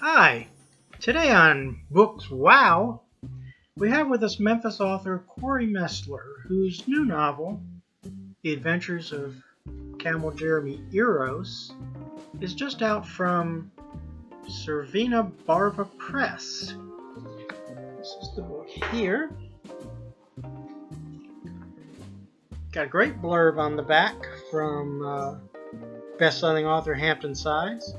Hi! Today on Books Wow, we have with us Memphis author Corey Mesler, whose new novel, The Adventures of Camel Jeremy Eros, is just out from Cervina Barva Press. This is the book here. Got a great blurb on the back from best-selling author Hampton Sides.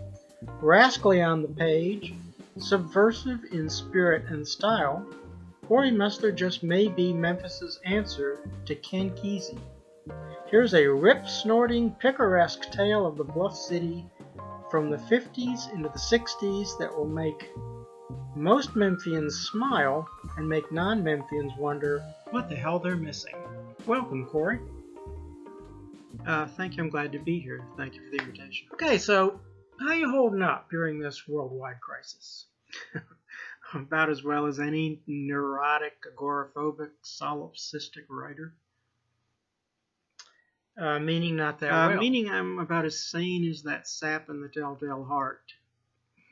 Rascally on the page, subversive in spirit and style, Corey Mesler just may be Memphis's answer to Ken Kesey. Here's a rip-snorting, picaresque tale of the bluff city from the 50s into the 60s that will make most Memphians smile and make non-Memphians wonder what the hell they're missing. Welcome, Corey. Thank you. I'm glad to be here. Thank you for the invitation. Okay, so how are you holding up during this worldwide crisis? About as well as any neurotic, agoraphobic, solipsistic writer. Meaning not that well. Meaning I'm about as sane as that sap in the telltale heart.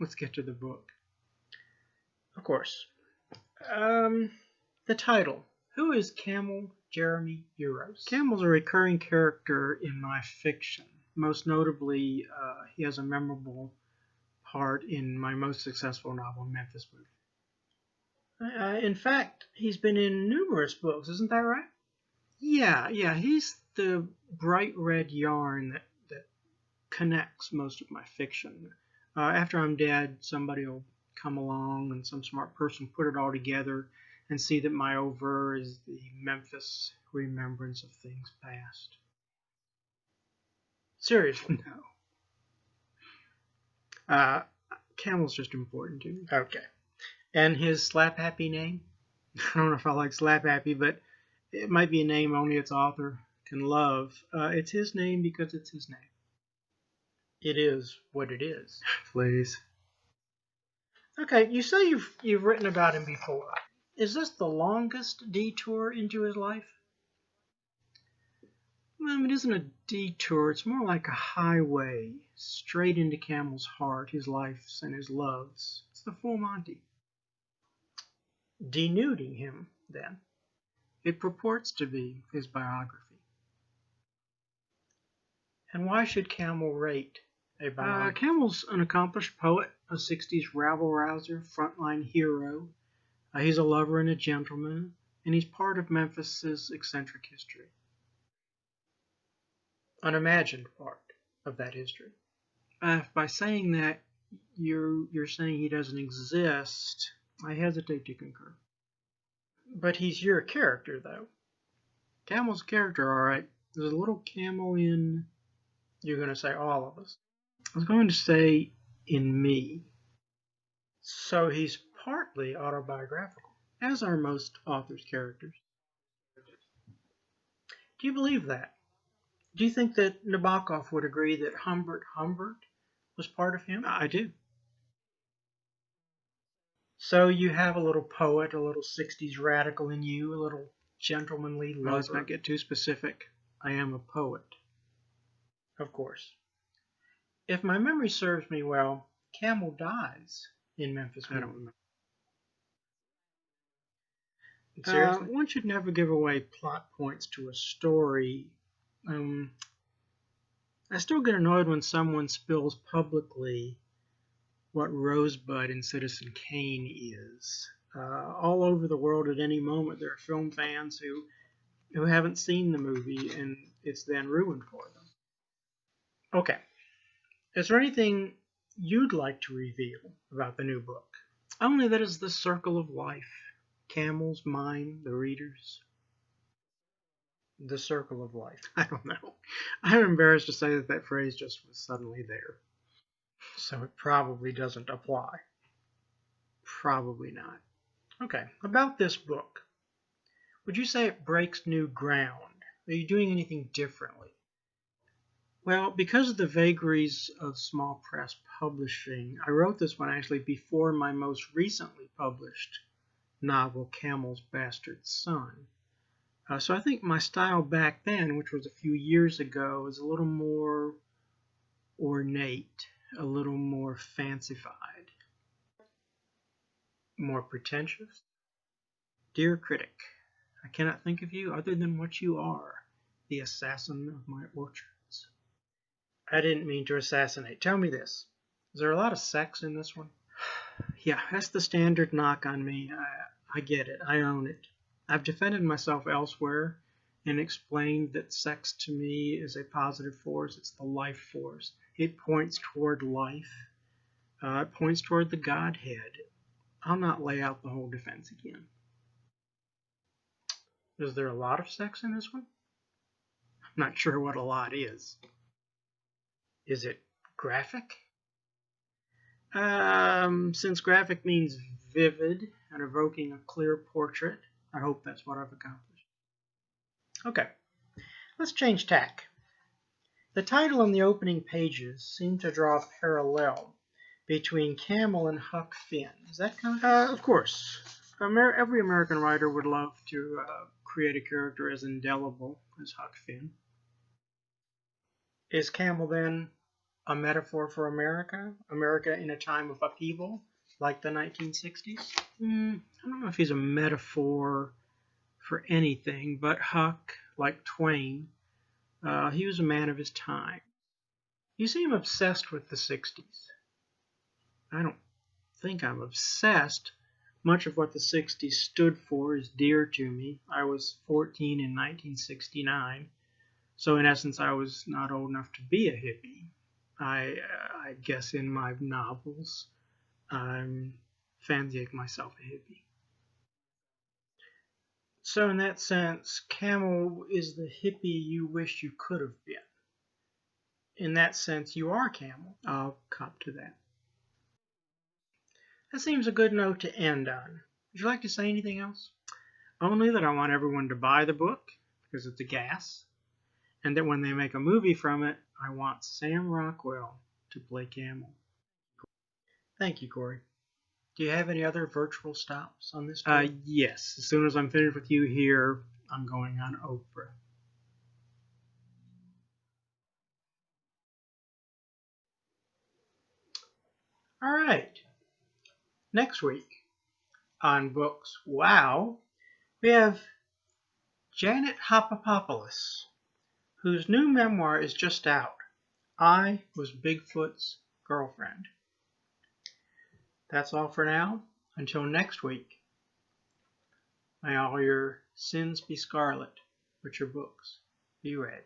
Let's get to the book. Of course. The title. Who is Camel Jeremy Eros? Camel's a recurring character in my fiction. Most notably, he has a memorable part in my most successful novel, Memphis Movie. In fact, he's been in numerous books, isn't that right? Yeah, he's the bright red yarn that connects most of my fiction. After I'm dead, somebody will come along and some smart person put it all together and see that my over is the Memphis remembrance of things past. Seriously, no. Camel's just important to me. Okay. And his Slap Happy name? I don't know if I like Slap Happy, but it might be a name only its author can love. It's his name because it's his name. It is what it is. Please. Okay, you say you've written about him before. Is this the longest detour into his life? Well, it isn't a detour. It's more like a highway straight into Camel's heart, his lives and his loves. It's the full Monty. Denuding him, then. It purports to be his biography. And why should Camel rate a biography? Camel's an accomplished poet, a 60s rabble-rouser, frontline hero. He's a lover and a gentleman, and he's part of Memphis's eccentric history. An imagined part of that history. By saying that, you're saying he doesn't exist. I hesitate to concur. But he's your character, though. Camel's a character, all right. There's a little camel in, you're going to say all of us. I was going to say in me. So he's partly autobiographical, as are most authors' characters. Do you believe that? Do you think that Nabokov would agree that Humbert was part of him? I do. So you have a little poet, a little 60s radical in you, a little gentlemanly lover. Let's not get too specific. I am a poet. Of course. If my memory serves me well, Camel dies in Memphis. I don't remember. Seriously? One should never give away plot points to a story. I still get annoyed when someone spills publicly what Rosebud in Citizen Kane is. All over the world at any moment there are film fans who haven't seen the movie and it's then ruined for them. Okay. Is there anything you'd like to reveal about the new book? Only that it's the circle of life. Camel's, mine, the reader's. The circle of life. I don't know. I'm embarrassed to say that phrase just was suddenly there. So it probably doesn't apply. Probably not. Okay, about this book. Would you say it breaks new ground? Are you doing anything differently? Well, because of the vagaries of small press publishing, I wrote this one actually before my most recently published novel, Camel's Bastard Son. So I think my style back then, which was a few years ago, is a little more ornate, a little more fancified. more pretentious. Dear critic, I cannot think of you other than what you are, the assassin of my orchards. I didn't mean to assassinate. Tell me this. Is there a lot of sex in this one? Yeah, that's the standard knock on me. I get it. I own it. I've defended myself elsewhere and explained that sex to me is a positive force. It's the life force. It points toward life. It points toward the Godhead. I'll not lay out the whole defense again. Is there a lot of sex in this one? I'm not sure what a lot is. Is it graphic? Since graphic means vivid and evoking a clear portrait, I hope that's what I've accomplished. Okay, let's change tack. The title and the opening pages seem to draw a parallel between Camel and Huck Finn. Is that kind of course. Every American writer would love to create a character as indelible as Huck Finn. Is Camel then a metaphor for America? America in a time of upheaval, like the 1960s? I don't know if he's a metaphor for anything, but Huck, like Twain, he was a man of his time. You seem obsessed with the 60s. I don't think I'm obsessed. Much of what the 60s stood for is dear to me. I was 14 in 1969, so in essence I was not old enough to be a hippie. I guess in my novels I'm fancying myself a hippie. So in that sense, Camel is the hippie you wish you could have been. In that sense, you are Camel. I'll cop to that. That seems a good note to end on. Would you like to say anything else? Only that I want everyone to buy the book, because it's a gas, and that when they make a movie from it, I want Sam Rockwell to play Camel. Thank you, Corey. Do you have any other virtual stops on this tour? Yes. As soon as I'm finished with you here, I'm going on Oprah. All right. Next week on Books Wow, we have Janet Hopapopoulos, whose new memoir is just out. I Was Bigfoot's Girlfriend. That's all for now. Until next week, may all your sins be scarlet, but your books be red.